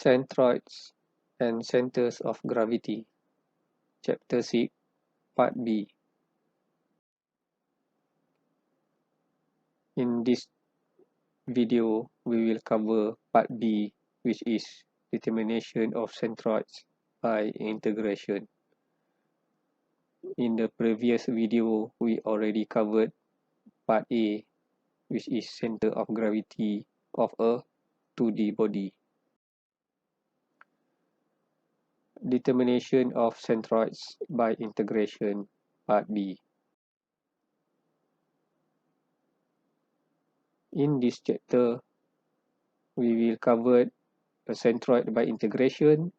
Centroids and Centers of Gravity, Chapter 6, Part B. In this video, we will cover Part B, which is determination of centroids by integration. In the previous video, we already covered Part A, which is center of gravity of a 2D body. Determination of centroids by integration, Part B. In this chapter, we will cover a centroid by integration,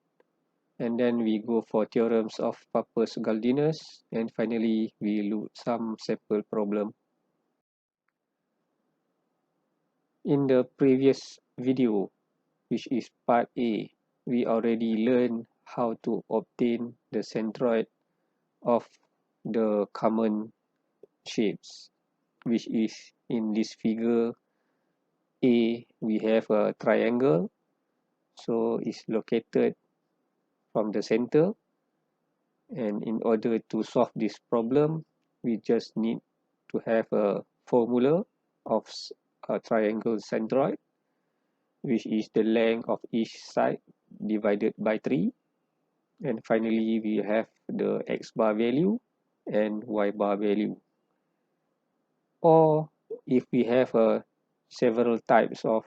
and then we go for theorems of Pappus-Guldinus, and finally we look some sample problem. In the previous video, which is part A, we already learned how to obtain the centroid of the common shapes, which is in this figure A, we have a triangle, so it's located from the center, and in order to solve this problem, we just need to have a formula of a triangle centroid, which is the length of each side divided by 3, and finally we have the x bar value and y bar value. Or if we have several types of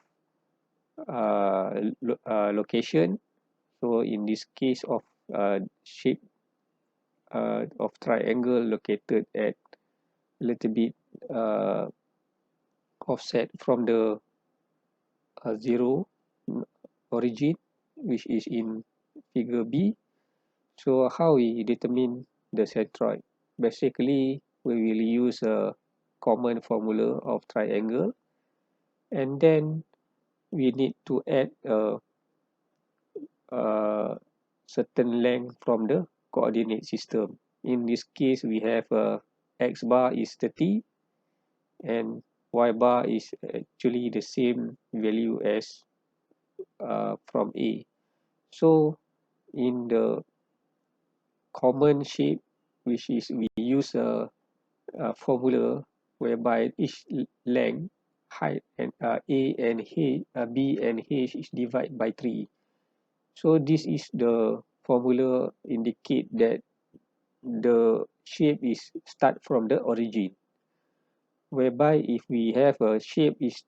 location, so in this case of shape of triangle located at a little bit offset from the zero origin, which is in figure B. So how we determine the centroid? Basically, we will use a common formula of triangle, and then we need to add a certain length from the coordinate system. In this case, we have x bar is 30 and y bar is actually the same value as from A. So in the common shape, which is we use a formula whereby each length, height, and A and H, B and H is divided by 3. So this is the formula indicate that the shape is start from the origin, whereby if we have a shape is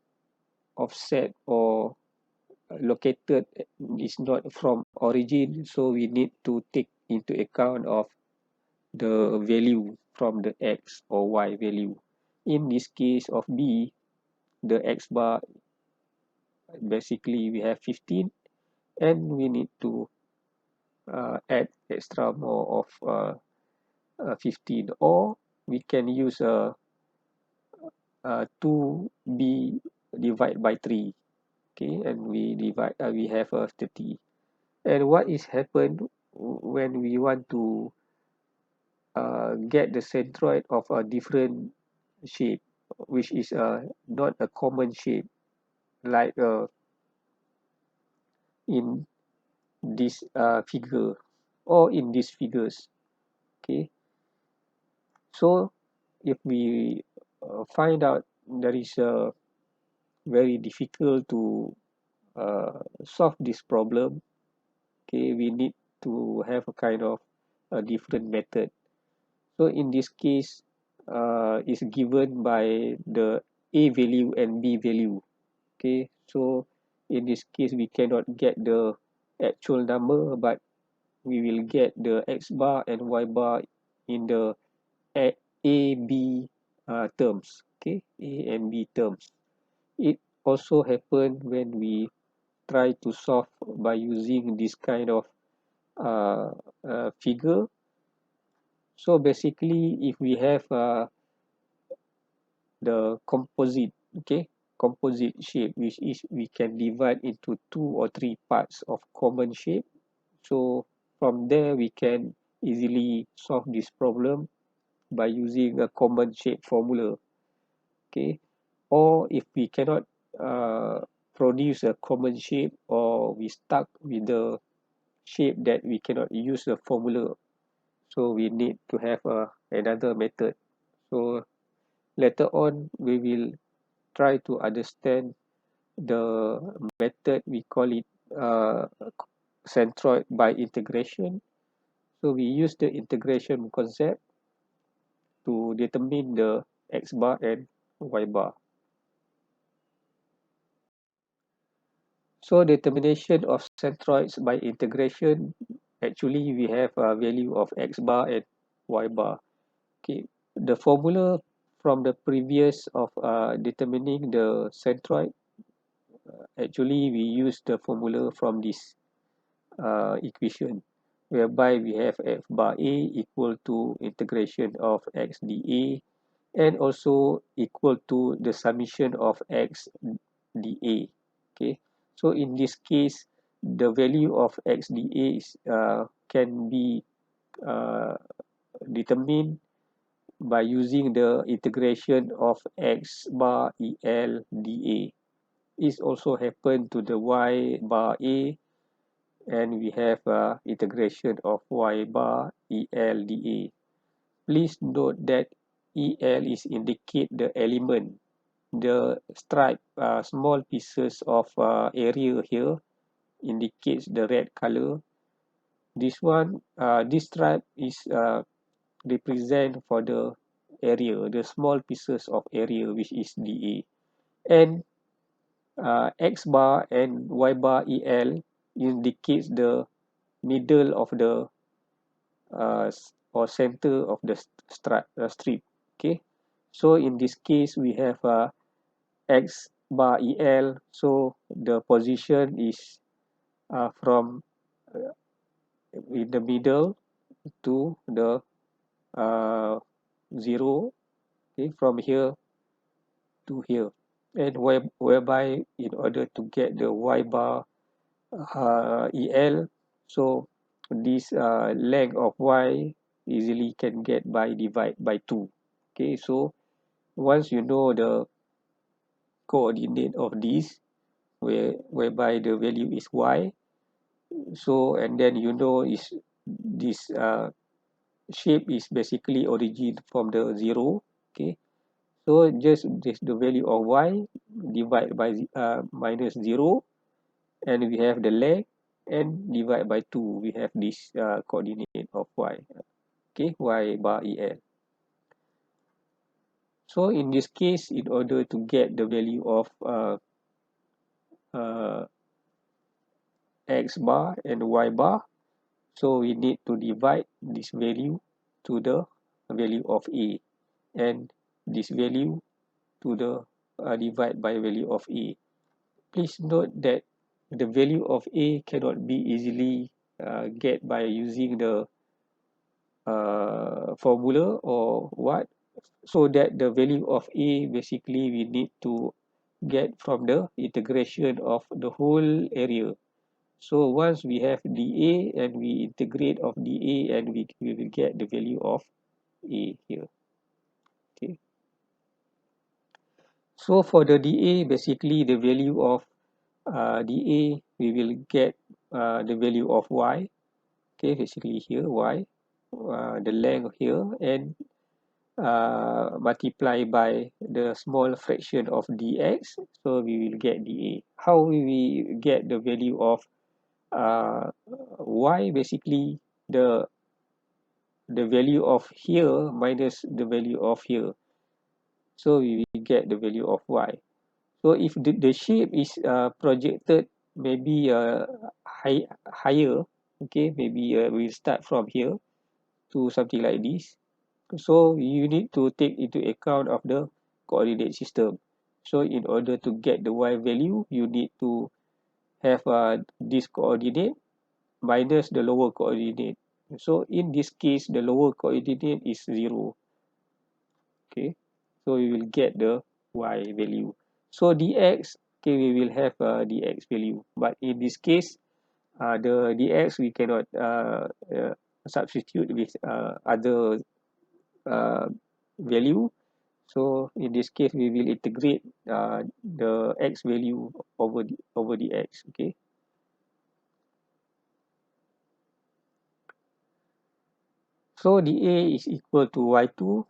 offset or located is not from origin, so we need to take into account of the value from the x or y value. In this case of B, the x bar basically we have 15, and we need to add extra more of 15, or we can use 2b divided by 3, okay, and we divide we have 30. And what is happened when we want to get the centroid of a different shape, which is not a common shape, like in this figure or in these figures, okay. So if we find out that is very difficult to solve this problem, okay, we need to have a kind of a different method. So in this case, is given by the A value and B value, okay. So in this case, we cannot get the actual number, but we will get the x bar and y bar in the A, B terms, okay, A and B terms. It also happen when we try to solve by using this kind of figure. So basically, if we have the composite, okay, composite shape, which is we can divide into 2 or 3 parts of common shape. So from there we can easily solve this problem by using a common shape formula, okay. Or if we cannot produce a common shape, or or we stuck with the shape that we cannot use the formula, so we need to have another method. So later on we will try to understand the method, we call it centroid by integration. So we use the integration concept to determine the x bar and y bar. So determination of centroids by integration, actually we have a value of x bar and y bar. Okay, the formula from the previous of determining the centroid, actually we use the formula from this equation, whereby we have f bar a equal to integration of x dA, and also equal to the summation of x dA. Okay, so in this case the value of x dA is, can be uh, determined by using the integration of x bar el dA. Is also happen to the y bar a, and we have integration of y bar el dA. Please note that el is indicate the element, the stripe, small pieces of area here indicates the red color. This one, this stripe is represent for the area, the small pieces of area, which is dA. And x bar and y bar el indicates the middle of the or center of the strip. Okay, so in this case we have x bar el, so the position is from in the middle to the uh, 0. Okay, from here to here, and whereby in order to get the y bar el, so this length of y easily can get by divide by 2. Okay, so once you know the coordinate of this, whereby the value is y, so and then you know is this shape is basically origin from the 0. Okay, so just this the value of y divide by minus 0, and we have the length, and divide by 2, we have this coordinate of y. Okay, y bar el. So in this case, in order to get the value of uh, x bar and y bar, so we need to divide this value to the value of a, and this value to the divide by value of a. Please note that the value of a cannot be easily get by using the formula or what, so that the value of a basically we need to get from the integration of the whole area. So once we have dA and we integrate of dA, and we will get the value of a here. Okay, so for the dA, basically the value of dA, we will get the value of y. Okay, basically here y, the length here, and multiply by the small fraction of dx, so we will get dA. How we get the value of y? Basically the value of here minus the value of here, so we will get the value of y. So if the shape is projected maybe higher, okay, maybe we'll start from here to something like this. So you need to take into account of the coordinate system. So in order to get the y value, you need to have this coordinate minus the lower coordinate. So in this case, the lower coordinate is 0. Okay, so we will get the y value. So dx, okay, we will have dx value. But in this case, the dx we cannot substitute with other value. So in this case, we will integrate the x value over the x. Okay, So dA is equal to y2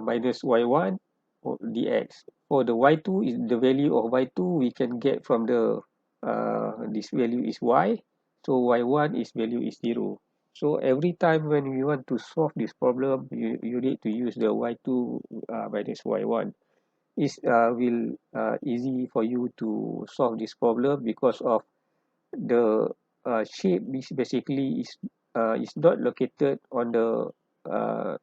minus y1 dx. For the y2 is the value of y2 we can get from the this value is y. So y1 is value is 0. So every time when we want to solve this problem, you need to use the y2 minus y1. It's will easy for you to solve this problem because of the shape is basically is not located on the uh,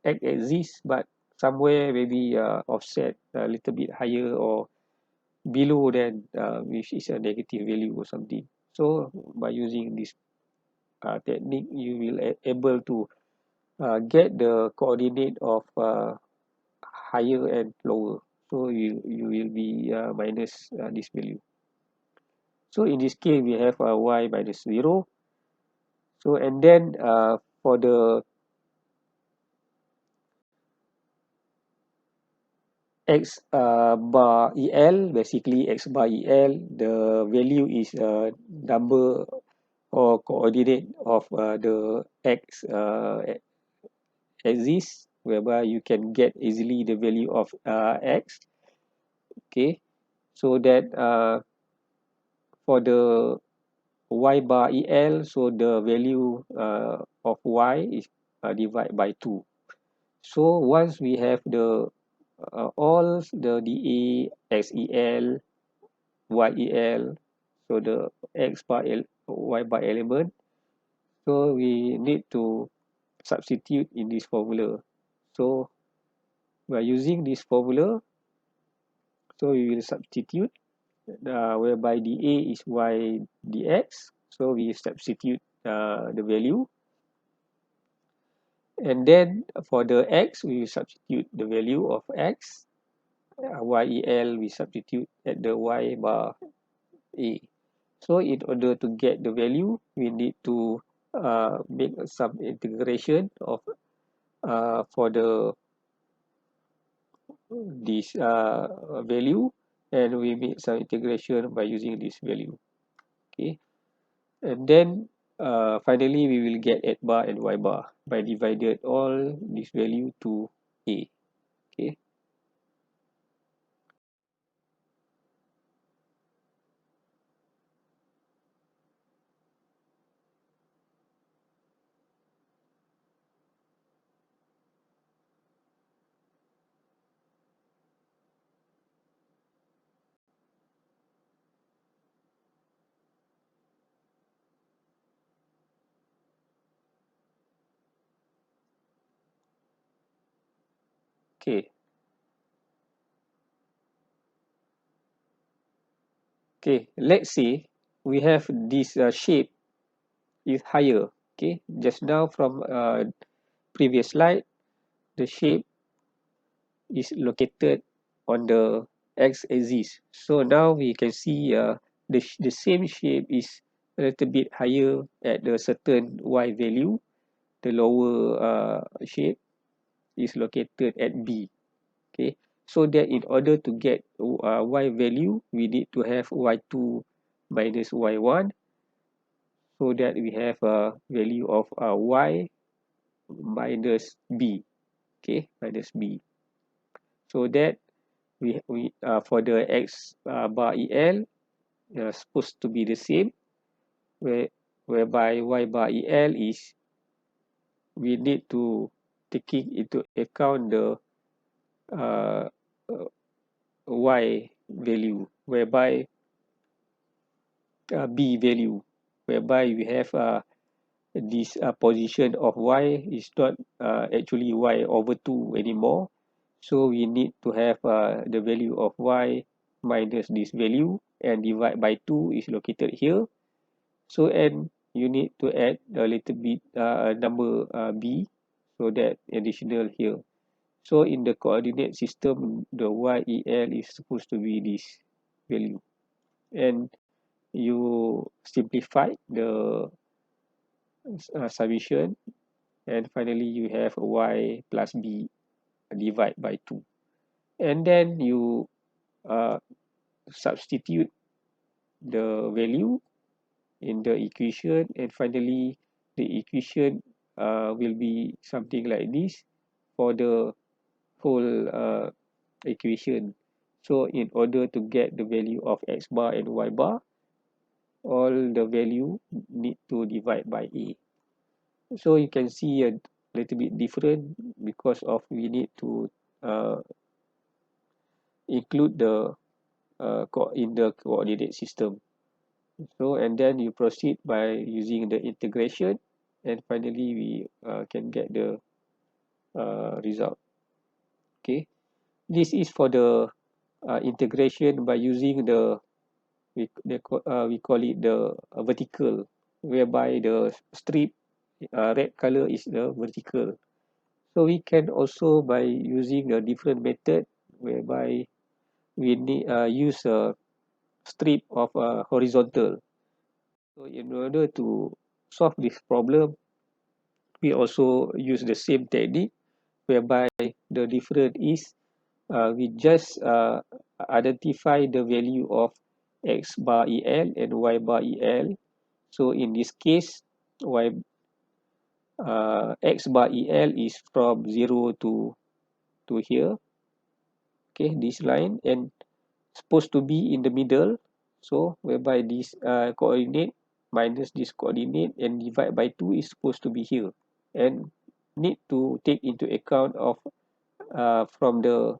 x-axis but somewhere maybe offset a little bit higher or below than which is a negative value or something. So by using this technique, you will able to get the coordinate of higher and lower. So you will be minus this value. So in this case, we have y minus 0. So and then for the x bar el, basically x bar el, the value is number or coordinate of the x axis, whereby you can get easily the value of x. Okay, so that for the y bar el, so the value of y is divided by 2. So once we have the all the dA, xel, yel, so the x bar y bar element, so we need to substitute in this formula. So by using this formula, so we will substitute whereby dA is y dx. So we substitute the value, and then for the x, we will substitute the value of x. Yel we substitute at the y bar a. So in order to get the value, we need to make some integration of for the this value, and we make some integration by using this value. Okay, and then finally we will get x bar and y bar by divided all this value to a. Okay. Okay. Okay, let's say we have this shape is higher. Okay, just now from previous slide, the shape is located on the x-axis. So now we can see the same shape is a little bit higher at the certain y value. The lower shape is located at b. Okay, so that in order to get y value, we need to have y2 minus y1, so that we have a value of y minus b. Okay, minus b. So that we for the x bar el supposed to be the same, whereby y bar el is we need to taking into account the uh, uh, y value, whereby b value, whereby we have this position of y is not actually y over 2 anymore. So we need to have the value of y minus this value and divide by 2 is located here. So and you need to add a little bit number b, so that additional here. So in the coordinate system, the yel is supposed to be this value. And you simplify the summation, and finally you have y plus b divide by 2. And then you uh, substitute the value in the equation, and finally the equation will be something like this for the whole equation. So in order to get the value of x bar and y bar, all the value need to divide by a. So you can see a little bit different because of we need to uh, include the in the coordinate system. So and then you proceed by using the integration, and finally we can get the result. Okay, this is for the integration by using the we call it the vertical, whereby the strip red color is the vertical. So we can also by using a different method whereby we need use a strip of horizontal. So in order to solve this problem, we also use the same technique whereby the difference is we just identify the value of x bar el and y bar el. So in this case, x bar el is from 0 to here, okay, this line, and supposed to be in the middle. So whereby this coordinate minus this coordinate and divide by 2 is supposed to be here, and need to take into account of from the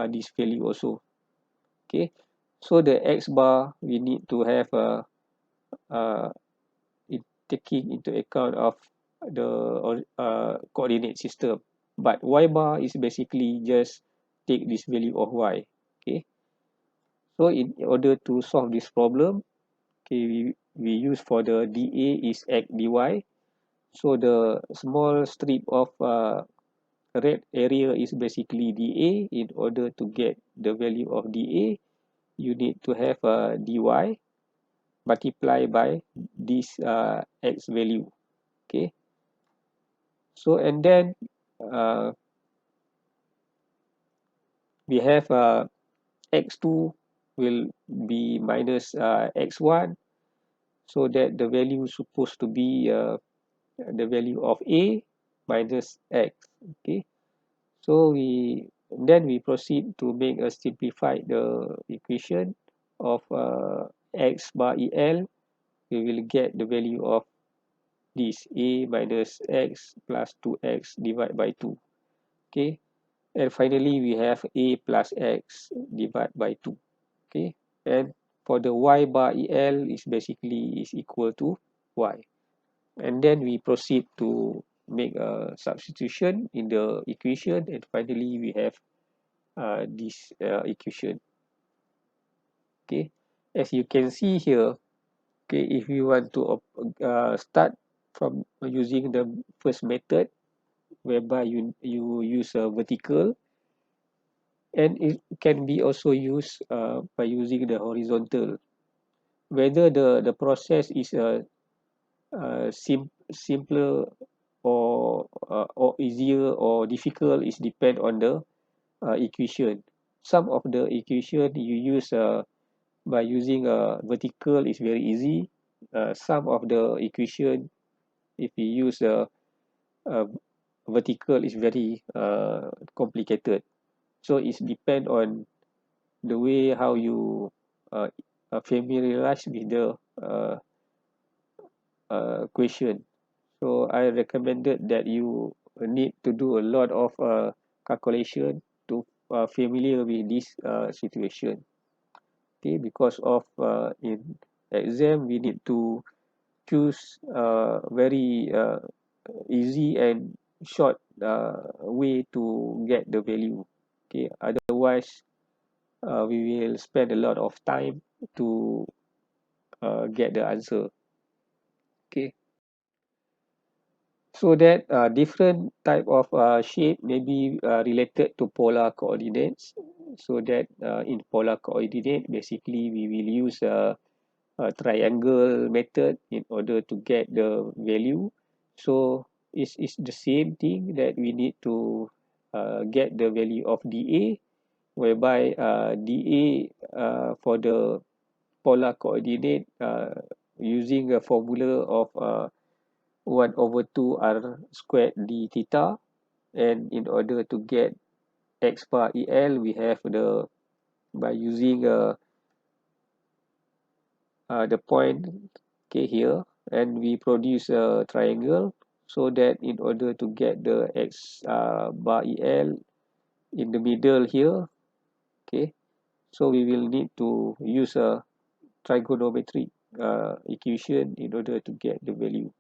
this value also. Okay, so the x bar we need to have uh, taking into account of the coordinate system, but y bar is basically just take this value of y. Okay, so in order to solve this problem, okay, we use for the dA is x dy. So the small strip of red area is basically dA. In order to get the value of dA, you need to have a dy multiply by this x value. Okay, so and then uh, we have x2 will be minus x1, so that the value is supposed to be the value of a minus x. Okay, so we proceed to make a simplified the equation of x bar el. We will get the value of this a minus x plus 2x divided by 2. Okay, and finally we have a plus x divided by 2. Okay, and for the y bar el is basically is equal to y, and then we proceed to make a substitution in the equation, and finally we have this equation. Okay, as you can see here, okay, if you want to start from using the first method whereby you use a vertical, and it can be also used by using the horizontal. Whether the process is simpler or easier or difficult is depend on the equation. Some of the equation you use by using a vertical is very easy. Some of the equation, if you use a vertical, is very complicated. So it's depend on the way how you uh, familiarize with the question. So I recommended that you need to do a lot of calculation to familiar with this situation. Okay, because of in exam we need to choose very easy and short way to get the value. Okay, otherwise we will spend a lot of time to get the answer. Okay, so that different type of shape may be related to polar coordinates. So that in polar coordinate, basically we will use a triangle method in order to get the value. So it's the same thing that we need to get the value of dA, whereby dA for the polar coordinate using a formula of 1 over 2 r squared d theta. And in order to get x bar el, we have by using the point, okay, here, and we produce a triangle, so that in order to get the x bar el in the middle here, okay, so we will need to use a trigonometric equation in order to get the value.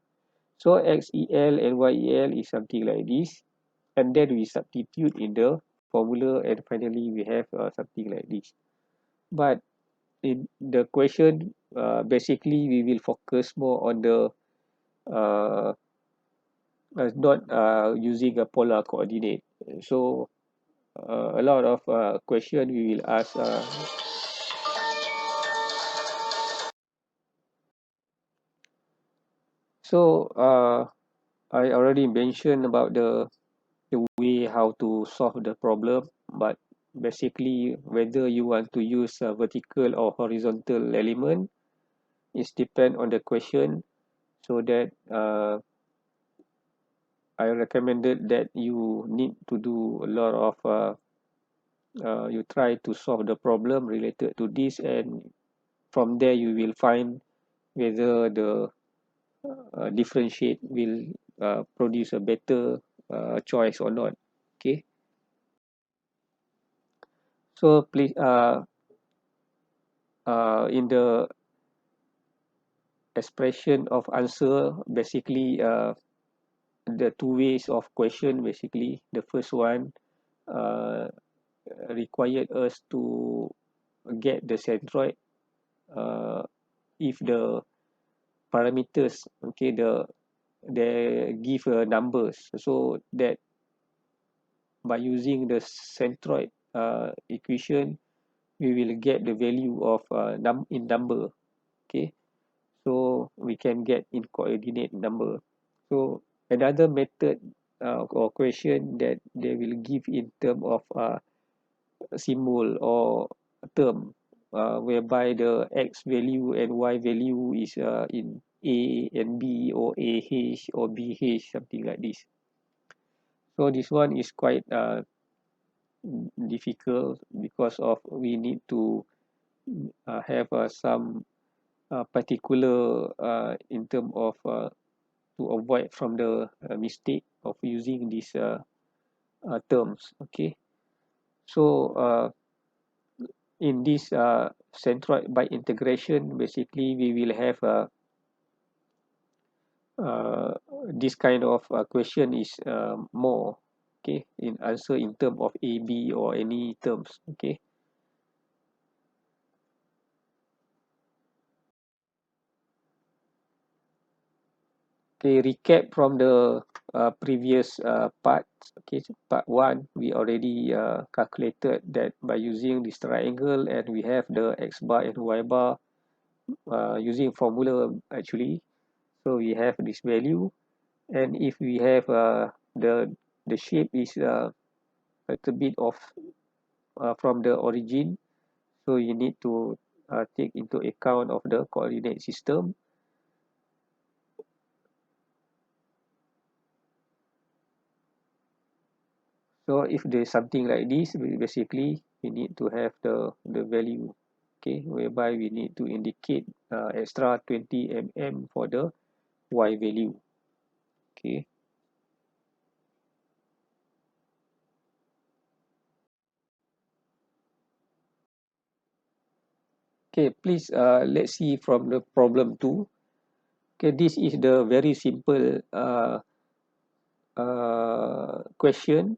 So xel and yel is something like this, and then we substitute in the formula, and finally we have something like this. But in the question, basically we will focus more on the not using a polar coordinate. So a lot of question we will ask. So I already mentioned about the way how to solve the problem, but basically whether you want to use a vertical or horizontal element is depend on the question. So that I recommended that you need to do a lot of you try to solve the problem related to this, and from there you will find whether the differentiate will produce a better choice or not. Okay, so please in the expression of answer, basically the two ways of question. Basically the first one uh, required us to get the centroid if the parameters, okay, they give numbers, so that by using the centroid equation we will get the value of in number. Okay, so we can get in coordinate number. So another method or question that they will give in term of symbol or term, whereby the x value and y value is in a and b, or ah or bh, something like this. So this one is quite difficult, because of we need to have some particular in term of to avoid from the mistake of using these terms. Okay, so in this centroid by integration, basically we will have uh, this kind of question is more, okay, in answer in term of a, b, or any terms. Okay, okay, recap from the previous part. Okay, so part one, we already calculated that by using this triangle, and we have the x bar and y bar using formula actually. So we have this value, and if we have the shape is a little bit off from the origin, so you need to take into account of the coordinate system. So if there's something like this, basically we need to have the value, okay, whereby we need to indicate extra 20 mm for the y value. Okay, okay, please let's see from the problem 2. Okay, this is the very simple question.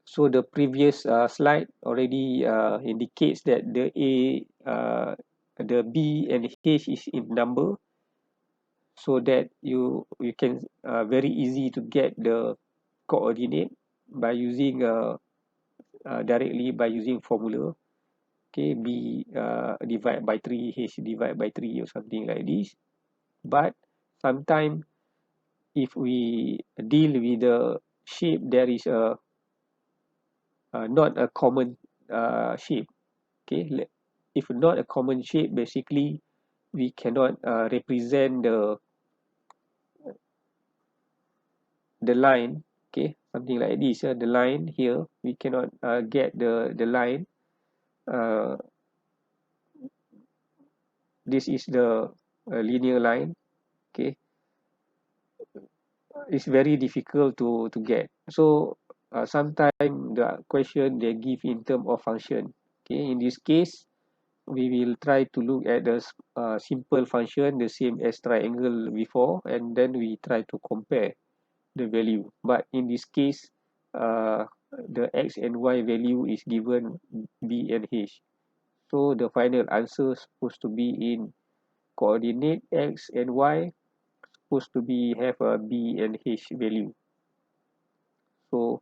So the previous slide already indicates that the b and h is in number, so that you can very easy to get the coordinate by using directly by using formula. Okay, b divide by 3, h divide by 3, or something like this. But sometimes if we deal with the shape, there is a not a common shape. Okay, if not a common shape, basically we cannot represent the line, okay, something like this, the line here, we cannot get the line. uh, this is the linear line, okay. It's very difficult to get. So sometimes the question they give in term of function, okay. In this case, we will try to look at the simple function, the same as triangle before, and then we try to compare the value. But in this case, the x and y value is given b and h. So the final answer is supposed to be in coordinate x and y, supposed to be have a b and h value. So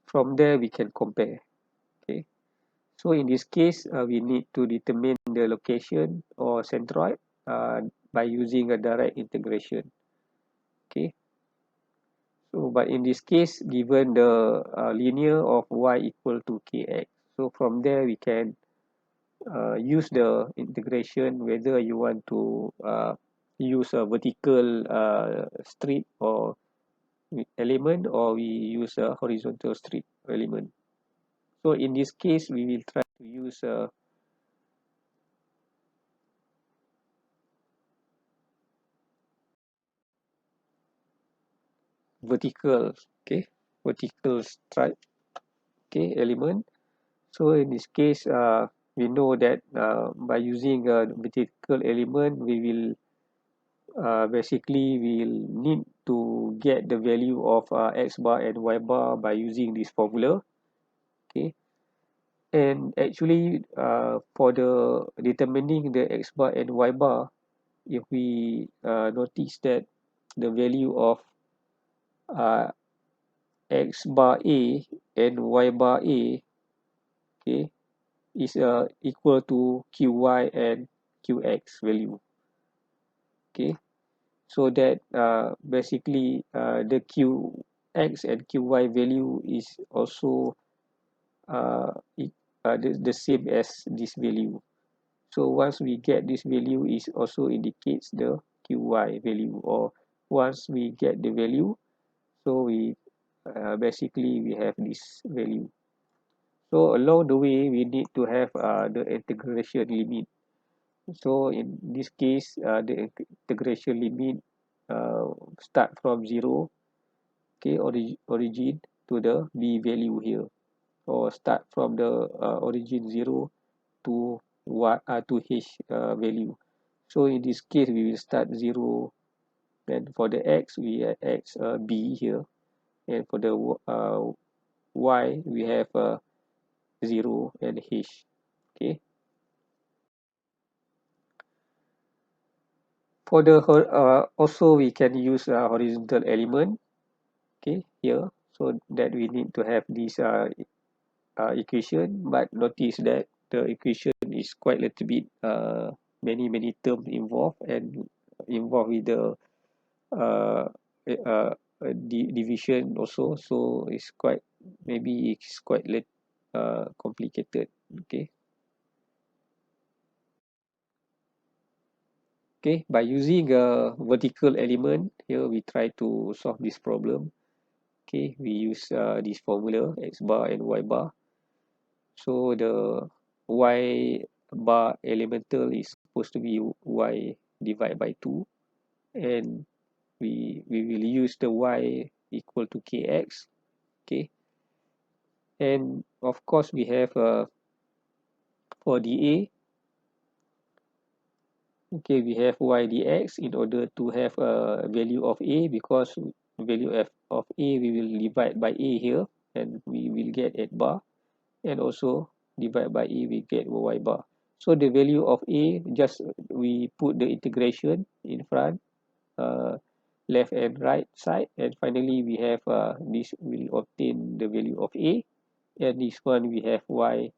from there we can compare. Okay. So in this case, we need to determine the location or centroid by using a direct integration. Okay. So, but in this case, given the linear of y equal to kx, so from there we can use the integration whether you want to use a vertical strip or element, or we use a horizontal strip element. So in this case, we will try to use a vertical, okay, vertical stripe, okay, element. So in this case, we know that by using a vertical element, we will basically we'll need to get the value of x bar and y bar by using this formula, okay. And actually, for the determining the x bar and y bar, if we notice that the value of uh, x bar a and y bar a, okay, is equal to qy and qx value, okay. So that basically the qx and qy value is also uh, it, the same as this value. So once we get this value, is also indicates the qy value, or once we get the value, so we basically we have this value. So along the way, we need to have the integration limit. So in this case, the integration limit start from 0, okay, origin to the b value here, or start from the origin 0 to to h value. So in this case, we will start 0, and for the x, we have x b here, and for the y, we have 0 and h, okay. For the also we can use a horizontal element, okay, here. So that we need to have this equation, but notice that the equation is quite a little bit many terms involved, and involved with the uh, uh, division also. So it's quite, maybe it's quite complicated, okay. Okay, by using a vertical element here, we try to solve this problem. Okay, we use this formula x bar and y bar. So the y bar elemental is supposed to be y divided by 2, and we will use the y equal to kx, okay. And of course, we have for dA, okay, we have y dx in order to have a value of a, because value of a we will divide by a here, and we will get 8 bar, and also divide by a we get y bar. So the value of a, just we put the integration in front, uh, left and right side, and finally we have this will obtain the value of a, and this one we have y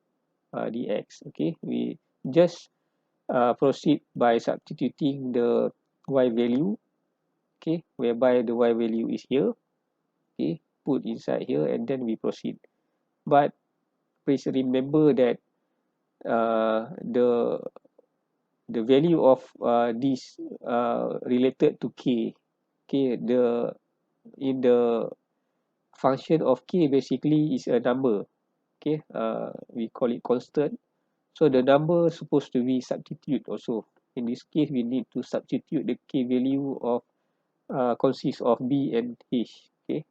dx, okay. We just proceed by substituting the y value, okay, whereby the y value is here, okay, put inside here, and then we proceed. But please remember that the value of this related to k, okay, the in the function of k basically is a number. Okay, we call it constant. So the number supposed to be substitute also. In this case, we need to substitute the k value of consists of b and h. Okay,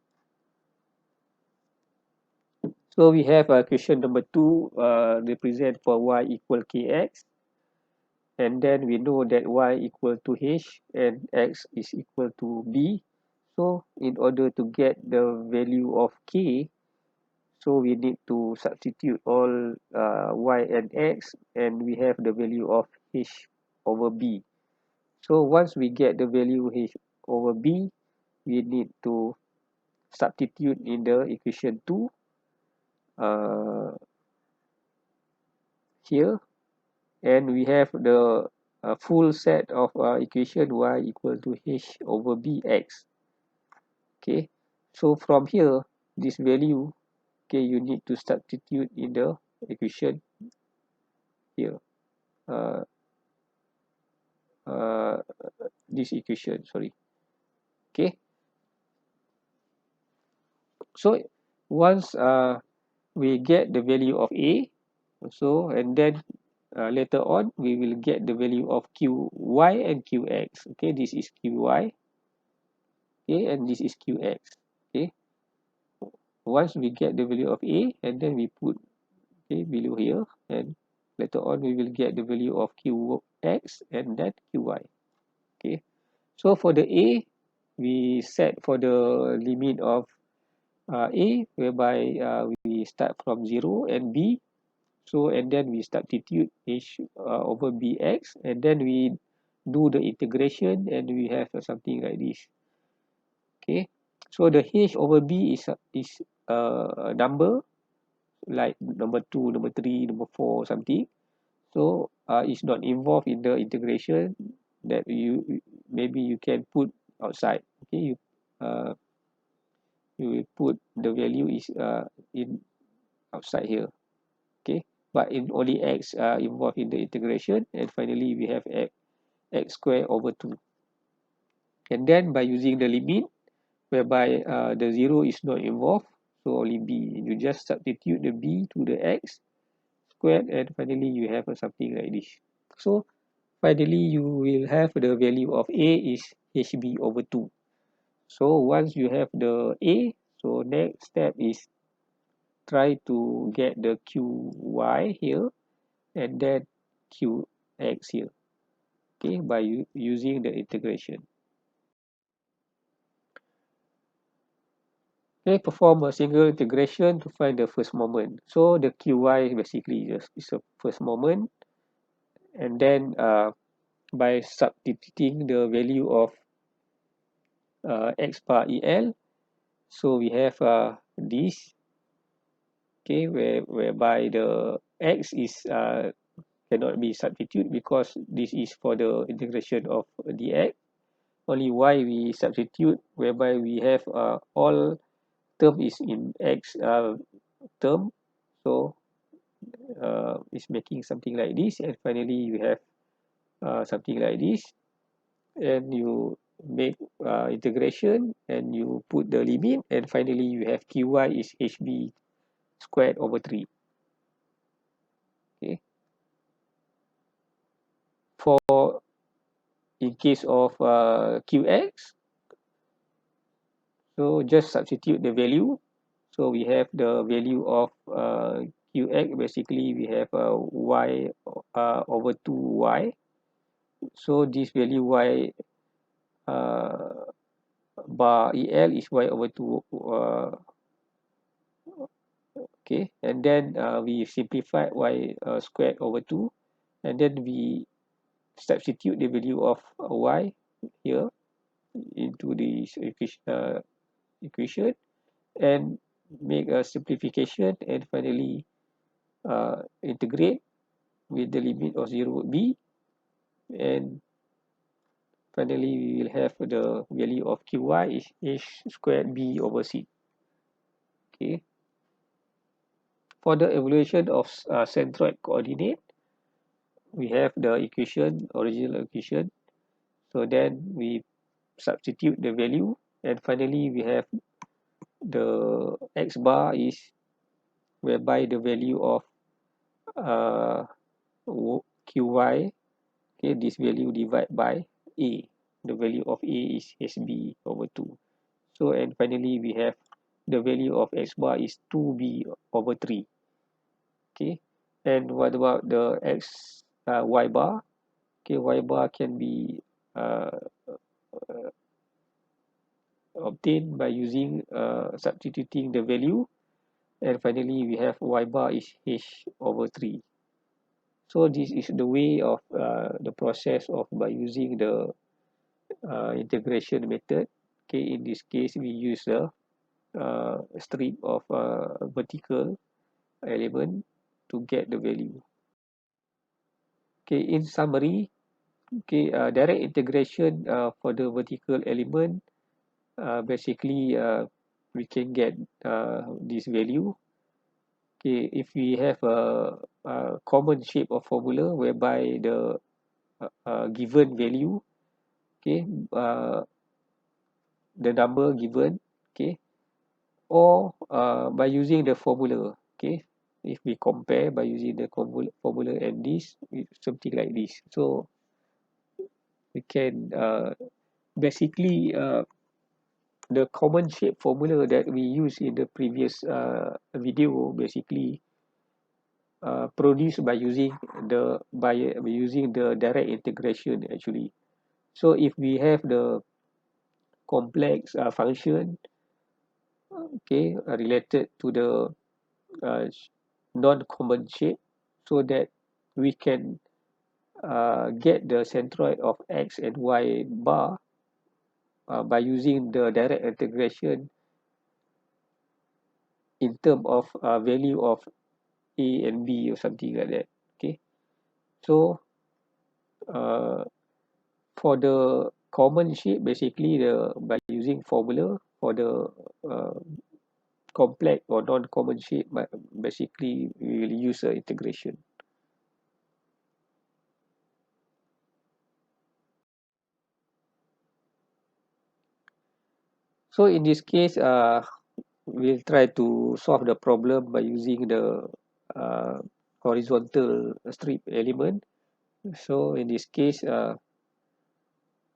so we have question number 2 represent for y equal kx, and then we know that y equal to h and x is equal to b. So in order to get the value of k, so we need to substitute all y and x, and we have the value of h over b. So once we get the value h over b, we need to substitute in the equation 2 uh, here, and we have the full set of equation y equal to h over bx. Okay, so from here, this value, okay, you need to substitute in the equation here. Uh, uh, this equation, sorry. Okay, so once we get the value of a, so and then later on we will get the value of qy and qx. Okay, this is qy, okay, and this is qx. Okay, once we get the value of a, and then we put, okay, below here, and later on we will get the value of qx and then qy. Okay, so for the a, we set for the limit of a, whereby we start from 0, and b, so and then we substitute h over bx, and then we do the integration, and we have something like this. Okay, so the h over b is a number like number 2, number 3, number 4, something. So it's not involved in the integration that you maybe you can put outside. Okay, you will put the value is in outside here. Okay, but in only x involved in the integration, and finally we have x squared over 2. And then by using the limit, whereby the 0 is not involved, so only b, you just substitute the b to the x squared, and finally you have something like this. So finally you will have the value of a is hb over 2. So once you have the a, so next step is try to get the qy here, and then qx here, okay, by using the integration. Okay, perform a single integration to find the first moment. So the qy basically is a first moment, and then by substituting the value of x bar el, so we have this, okay, whereby the x is cannot be substituted because this is for the integration of dx. Only y we substitute, whereby we have all term is in x term, so it's making something like this, and finally you have something like this, and you make integration, and you put the limit, and finally you have qy is hb squared over 3. Okay, for in case of qx, so just substitute the value. So we have the value of qx, basically we have y over 2y. So this value y bar el is y over 2, okay, and then we simplify y squared over 2, and then we substitute the value of y here into this equation, and make a simplification, and finally integrate with the limit of 0 b, and finally we will have the value of qy is h squared b over c. Okay, for the evaluation of centroid coordinate, we have the equation, original equation, so then we substitute the value, And finally we have the x bar is whereby the value of uh, qy, okay, this value divide by a, the value of a is hb over 2. So and finally we have the value of x bar is 2b over 3. Okay, and what about the y bar? Okay, y bar can be uh, obtained by using substituting the value, and finally we have y bar is h over 3. So this is the way of the process of by using the integration method. Okay, in this case we use a strip of vertical element to get the value. Okay, in summary, okay, direct integration for the vertical element, basically we can get this value. Okay, if we have a common shape of formula whereby the given value, okay, the number given, okay, or by using the formula, okay, if we compare by using the formula and this, something like this. So we can basically the common shape formula that we use in the previous video basically produced by using the direct integration actually. So if we have the complex function, okay, related to the uh, non-common shape, so that we can get the centroid of x and y bar by using the direct integration in term of value of a and b or something like that. Okay, so uh, for the common shape, basically the by using formula for the uh, complex or non-common shape, but basically we will use integration. So in this case, we'll try to solve the problem by using the uh, horizontal strip element. So in this case,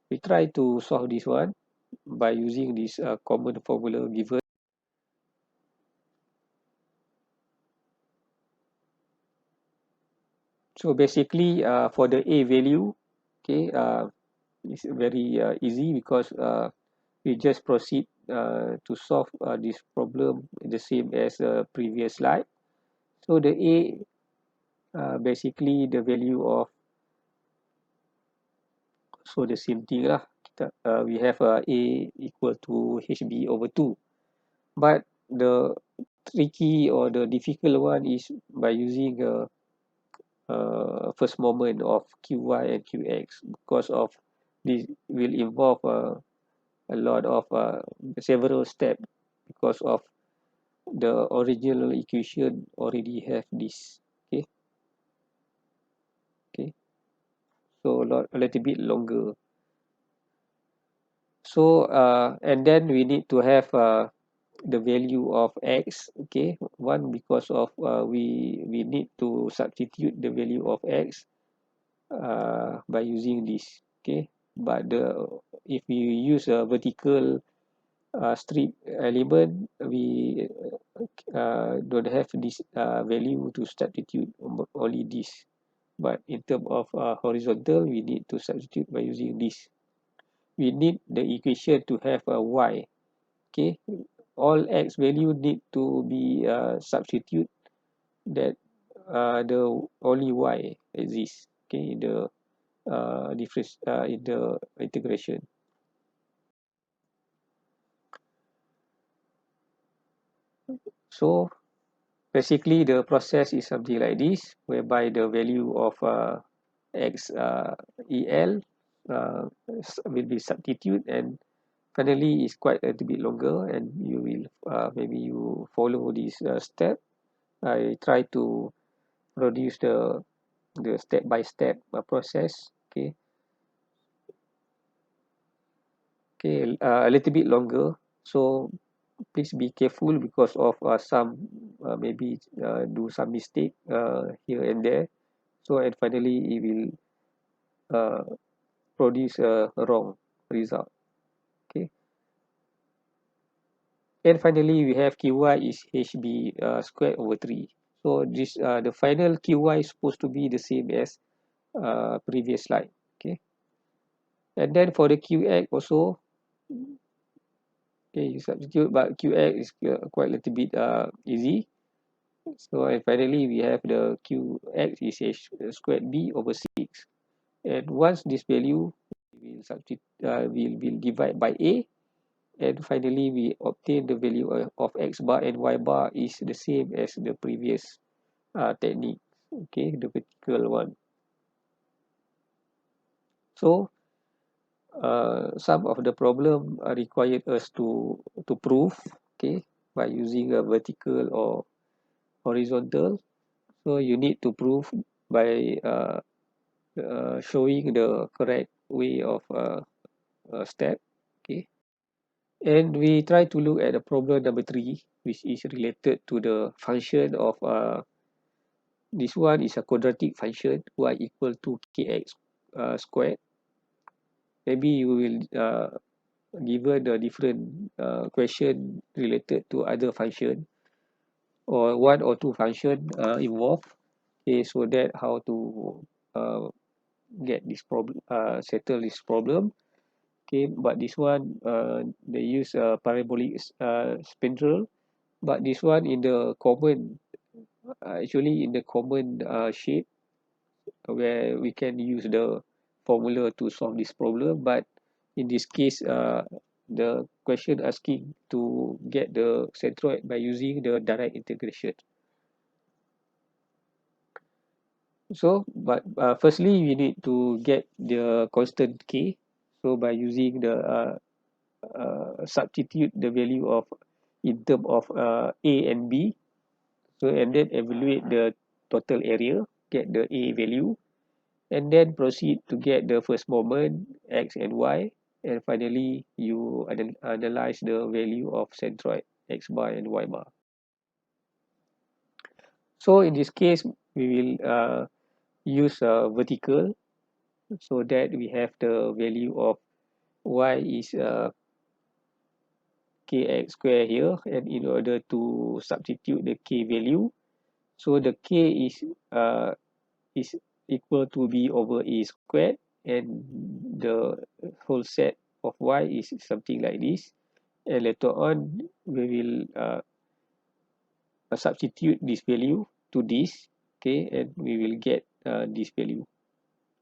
we try to solve this one by using this common formula given. So basically, for the a value, okay, it's very easy because we just proceed to solve this problem the same as the previous slide. So the a, basically the value of, so the same thing lah. We have a equal to hb over 2. But the tricky or the difficult one is by using first moment of qy and qx, because of this will involve a lot of several steps, because of the original equation already have this. Okay, okay, so a little bit longer. So and then we need to have the value of x. Okay, one, because of we need to substitute the value of x by using this. Okay, but if we use a vertical strip element, we don't have this value to substitute, only this. But in terms of horizontal, we need to substitute by using this. We need the equation to have a y. Okay, all x value need to be substitute that the only y exists. Okay, in the difference in the integration. So basically the process is something like this, whereby the value of x el will be substitute, and finally is quite a little bit longer, and you will maybe you follow this step. I try to produce the step by step process. Okay, Okay, a little bit longer. So please be careful because of some maybe do some mistake here and there. So and finally it will uh, produce a wrong result. Okay, and finally we have qy is hb squared over 3. So this the final qy is supposed to be the same as previous slide. Okay, and then for the qx also, okay, you substitute, but qx is quite a little bit easy. So and finally we have the qx is h squared b over 6. And once this value will substitute will divide by a, and finally we obtain the value of x bar and y bar is the same as the previous technique. Okay, the vertical one. So some of the problem required us to prove, okay, by using a vertical or horizontal. So you need to prove by showing the correct way of step. Okay, and we try to look at the problem number 3, which is related to the function of this one is a quadratic function y equal to kx squared. Maybe you will given a different question related to other function or one or two function involved. Okay, so that how to uh, get this problem, settle this problem. Okay, but this one they use a parabolic spindle, but this one in the common actually in the common shape where we can use the formula to solve this problem. But in this case the question asking to get the centroid by using the direct integration. So but firstly we need to get the constant k. So by using the substitute the value of in term of a and b, so and then evaluate the total area, get the a value, and then proceed to get the first moment x and y, and finally you analyze the value of centroid x bar and y bar. So in this case we will use a vertical, so that we have the value of y is kx square here, and in order to substitute the k value, so the k is equal to b over a squared, and the whole set of y is something like this, and later on we will substitute this value to this, okay, and we will get this value.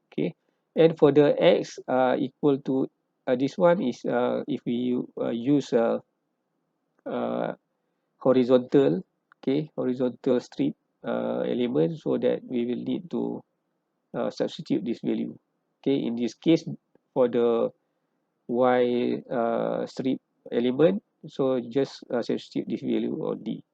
Okay, and for the x equal to this one is if we use uh, horizontal, okay, horizontal strip element, so that we will need to substitute this value. Okay, in this case for the y strip element, so just substitute this value on d.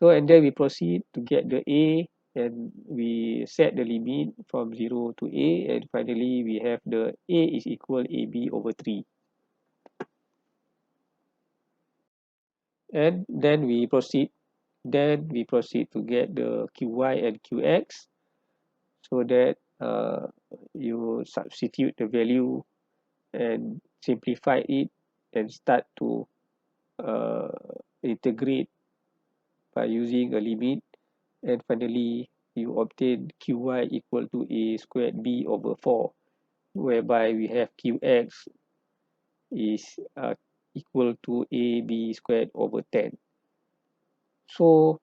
So and then we proceed to get the a, and we set the limit from 0 to a, and finally we have the a is equal ab over 3. And then we proceed to get the qy and qx, so that you substitute the value and simplify it and start to uh, integrate by using a limit, and finally you obtain qy equal to a squared b over 4, whereby we have qx is equal to ab squared over 10. So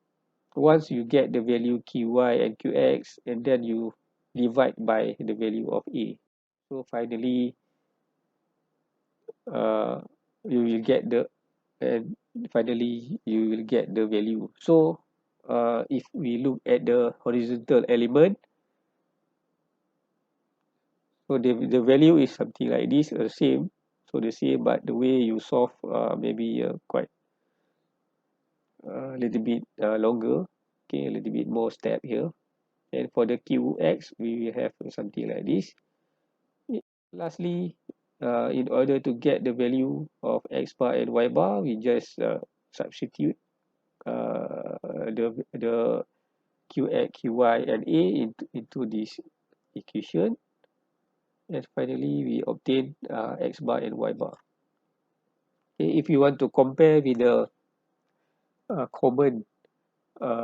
once you get the value qy and qx, and then you divide by the value of a, so finally uh, you will get the and finally you will get the value. So if we look at the horizontal element, so the value is something like this, same, so the same, but the way you solve maybe quite a little bit longer, okay, a little bit more step here. And for the qx we will have something like this. Lastly, in order to get the value of x bar and y bar, we just substitute the qx, qy, and a into this equation, and finally we obtain x bar and y bar. Okay, if you want to compare with the common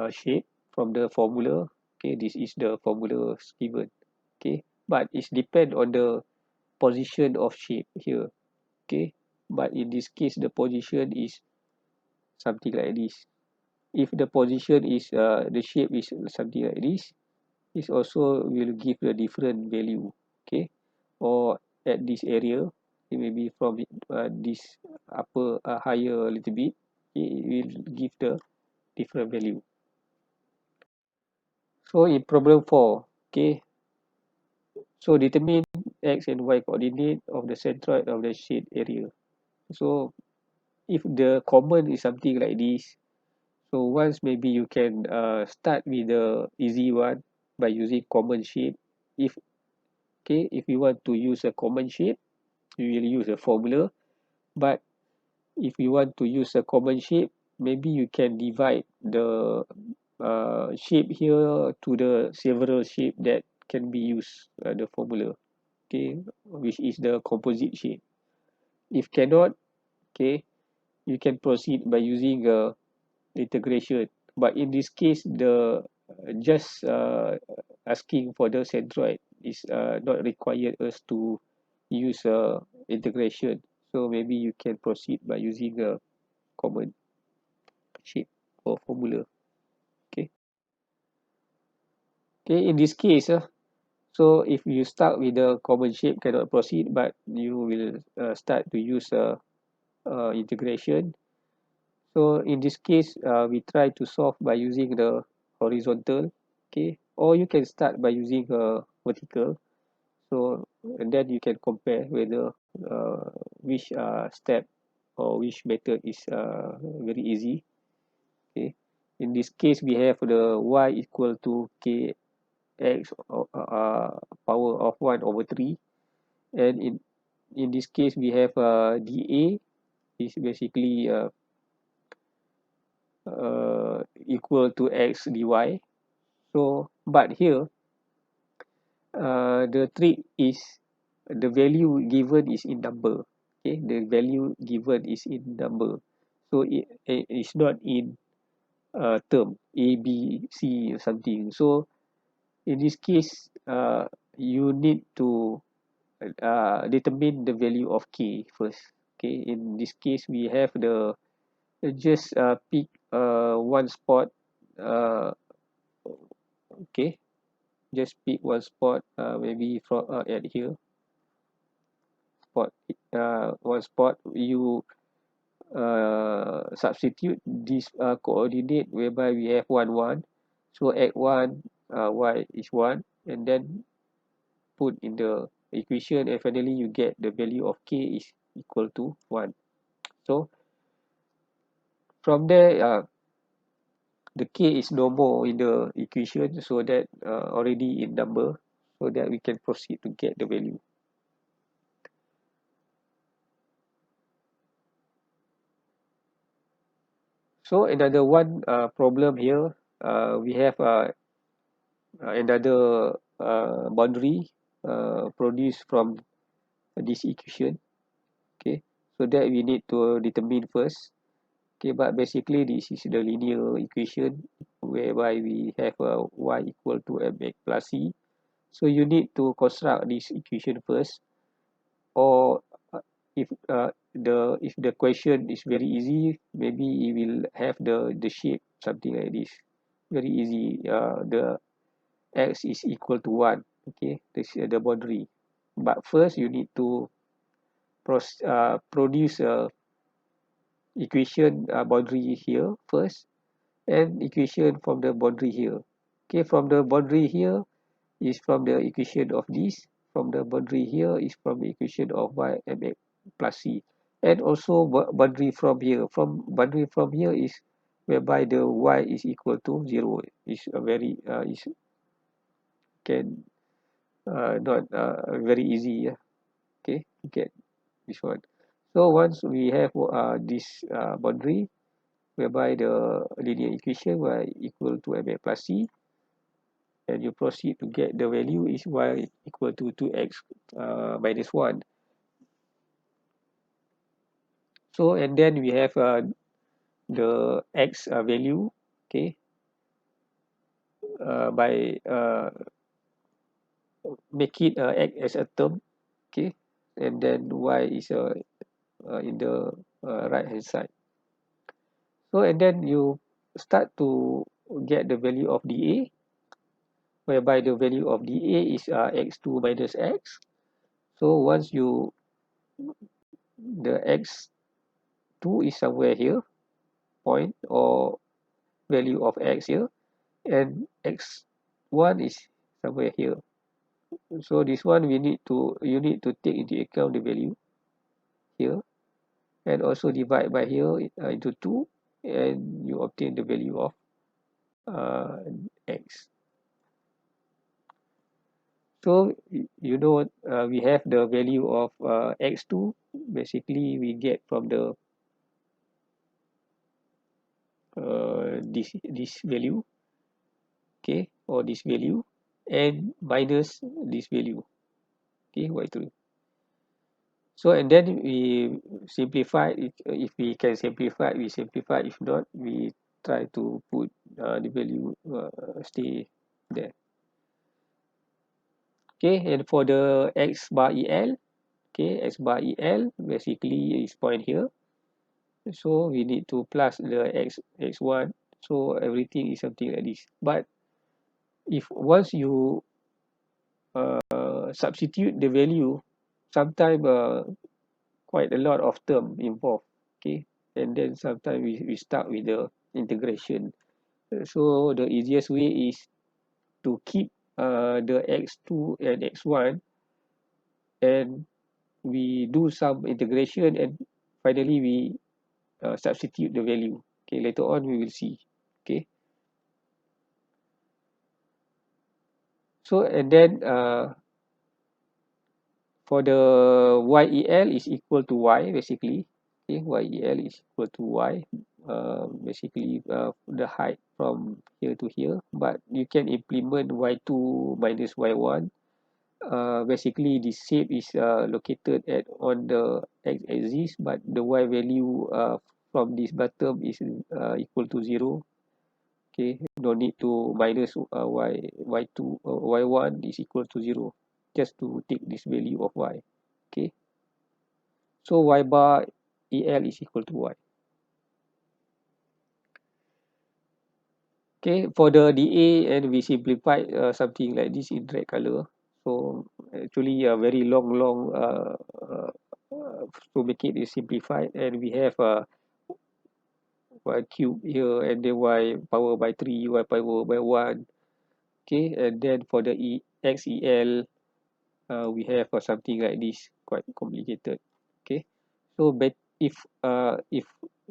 shape from the formula, okay, this is the formula given. Okay, but it's depend on the position of shape here. Okay, but in this case the position is something like this. If the position is the shape is something like this, this also will give a different value. Okay, or at this area, it may be from this upper higher a little bit, it will give the different value. So in problem 4, okay, so determine x and y coordinate of the centroid of the shade area. So if the common is something like this, so once maybe you can start with the easy one by using common shape. If okay, if you want to use a common shape, you will use a formula. But if you want to use a common shape, maybe you can divide the shape here to the several shape that can be used the formula, okay, which is the composite shape. If cannot, okay, you can proceed by using a integration. But in this case, the just asking for the centroid is not required us to use integration. So maybe you can proceed by using a common shape or formula. Okay. Okay. In this case, so if you start with the common shape, cannot proceed, but you will start to use integration. So in this case, we try to solve by using the horizontal, okay, or you can start by using vertical. So and then you can compare whether which step or which method is very easy. Okay, in this case, we have the y equal to kx power of 1 over 3, and in this case, we have dA is basically equal to x dy. So but here the trick is the value given is in number. Okay, the value given is in number, so it is not in term a b c or something. So in this case you need to determine the value of k first. Okay, in this case we have the just pick one spot. Okay, just pick one spot, maybe from at here spot, one spot. You substitute this coordinate whereby we have 1 1. So at 1 y is 1, and then put in the equation, and finally you get the value of k is equal to 1. So from there the k is no more in the equation, so that already in number, so that we can proceed to get the value. So another one problem here, we have another boundary produced from this equation. Okay, so that we need to determine first. Okay, but basically this is the linear equation whereby we have y equal to mx plus c. So you need to construct this equation first, or if the question is very easy, maybe it will have the shape something like this, very easy. The x is equal to 1. Okay, this is the boundary, but first you need to produce a equation boundary here first, and equation from the boundary here. Okay, from the boundary here is from the equation of this, from the boundary here is from the equation of y mx plus c, and also boundary from here. From boundary from here is whereby the y is equal to 0. Is a very is can not very easy, okay, to get. this one. So once we have this boundary whereby the linear equation y equal to mx plus c, and you proceed to get the value is y equal to 2x minus 1. So and then we have the x value, okay, by make it x as a term, okay, and then y is in the right hand side. So and then you start to get the value of dA, whereby the value of dA is x2 minus x. So once you, the x2 is somewhere here, point or value of x here, and x1 is somewhere here. So this one you need to take into account the value here, and also divide by here into 2, and you obtain the value of uh, x. So you know we have the value of x2. Basically, we get from the this value, okay, or this value, and minus this value, okay, y3. So and then we simplify it. If we can simplify, we simplify. If not, we try to put the value stay there. Okay, and for the x bar el, okay, x bar el basically is point here. So we need to plus the x1. So everything is something like this. But if once you substitute the value, sometimes quite a lot of term involved, okay, and then sometimes we start with the integration. So the easiest way is to keep the x2 and x1, and we do some integration, and finally we substitute the value. Okay, later on we will see. Okay, so and then for the YEL is equal to y basically. Okay, YEL is equal to y. Basically the height from here to here, but you can implement y2 minus y1. Basically the shape is located at on the x-axis, but the y value from this bottom is equal to 0. Okay, no need to minus y2 y1 is equal to 0, just to take this value of y. Okay, so y bar el is equal to y. Okay, for the dA, and we simplify something like this in red color. So actually a very long to make it is simplified, and we have y cube here, and then y power by 3, y power by 1. Okay, and then for the xel, we have something like this, quite complicated. Okay, so but if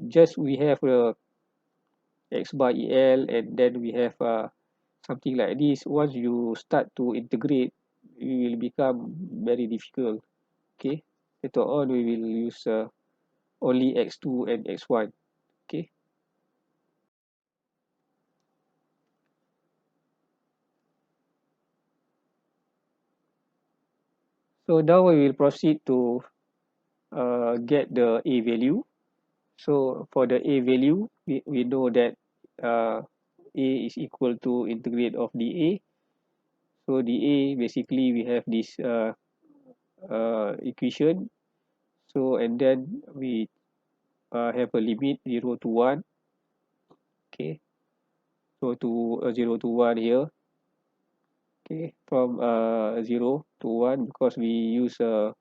just we have a x bar el, and then we have something like this, once you start to integrate, it will become very difficult. Okay, later on we will use only x2 and x1. Okay, so now we will proceed to get the a value. So for the a value, we know that a is equal to integrate of dA. So dA basically we have this equation. So and then we have a limit 0 to 1. Okay, so to 0 to 1 here. Okay, from 0 to 1, because we use a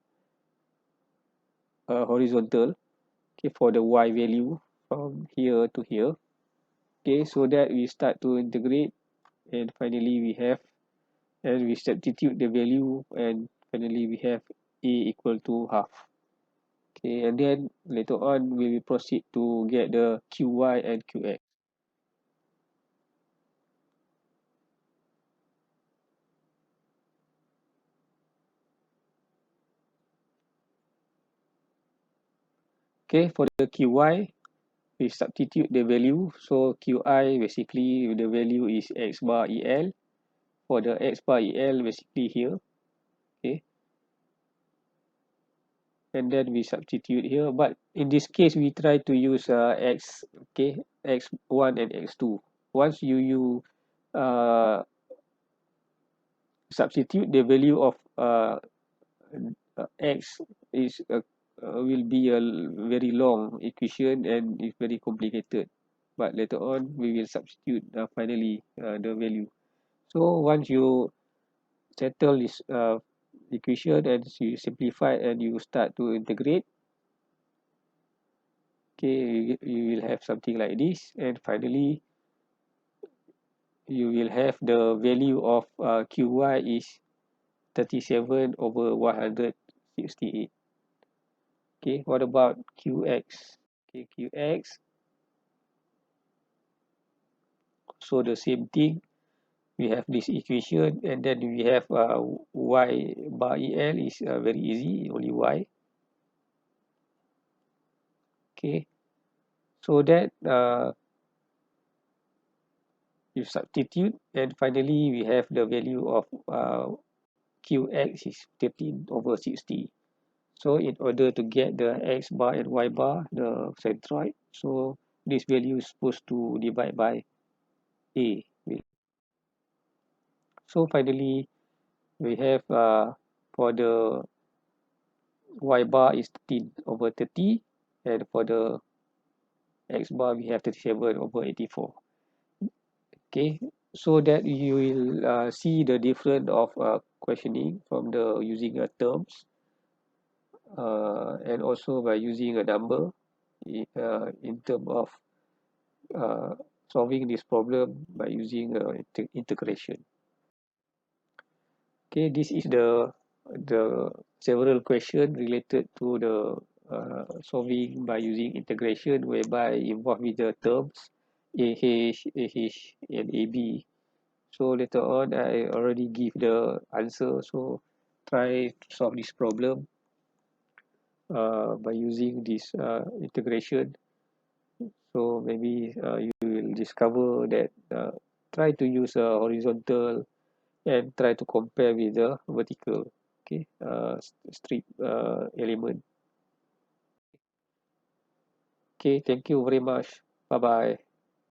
horizontal. Okay, for the y value from here to here. Okay, so that we start to integrate, and finally we have, and we substitute the value, and finally we have a equal to half. Okay, and then later on we will proceed to get the qy and qx. Okay, for the qy, we substitute the value. So qi basically the value is x bar el. For the x bar el basically here. Okay, and then we substitute here, but in this case we try to use x, okay, x1 and x2. Once you substitute the value of x is will be a very long equation and it's very complicated, but later on we will substitute finally the value. So once you settle this equation and you simplify and you start to integrate, okay, you will have something like this, and finally you will have the value of qy is 37 over 168. Okay, what about qx? Okay, qx, so the same thing, we have this equation, and then we have y bar el is very easy, only y. Okay, so that you substitute, and finally we have the value of qx is 13 over 60. So in order to get the x bar and y bar, the centroid, so this value is supposed to divide by a. So finally we have for the y bar is 13 over 30, and for the x bar we have 37 over 84. Okay, so that you will see the difference of questioning from the using terms, and also by using a number in terms of uh, solving this problem by using integration. Okay, this is the several questions related to the solving by using integration, whereby involved with the terms AH, and AB. So later on, I already give the answer. So try to solve this problem by using this integration. So maybe you will discover that try to use a horizontal and try to compare with the vertical, okay, strip element. Okay, thank you very much. Bye bye.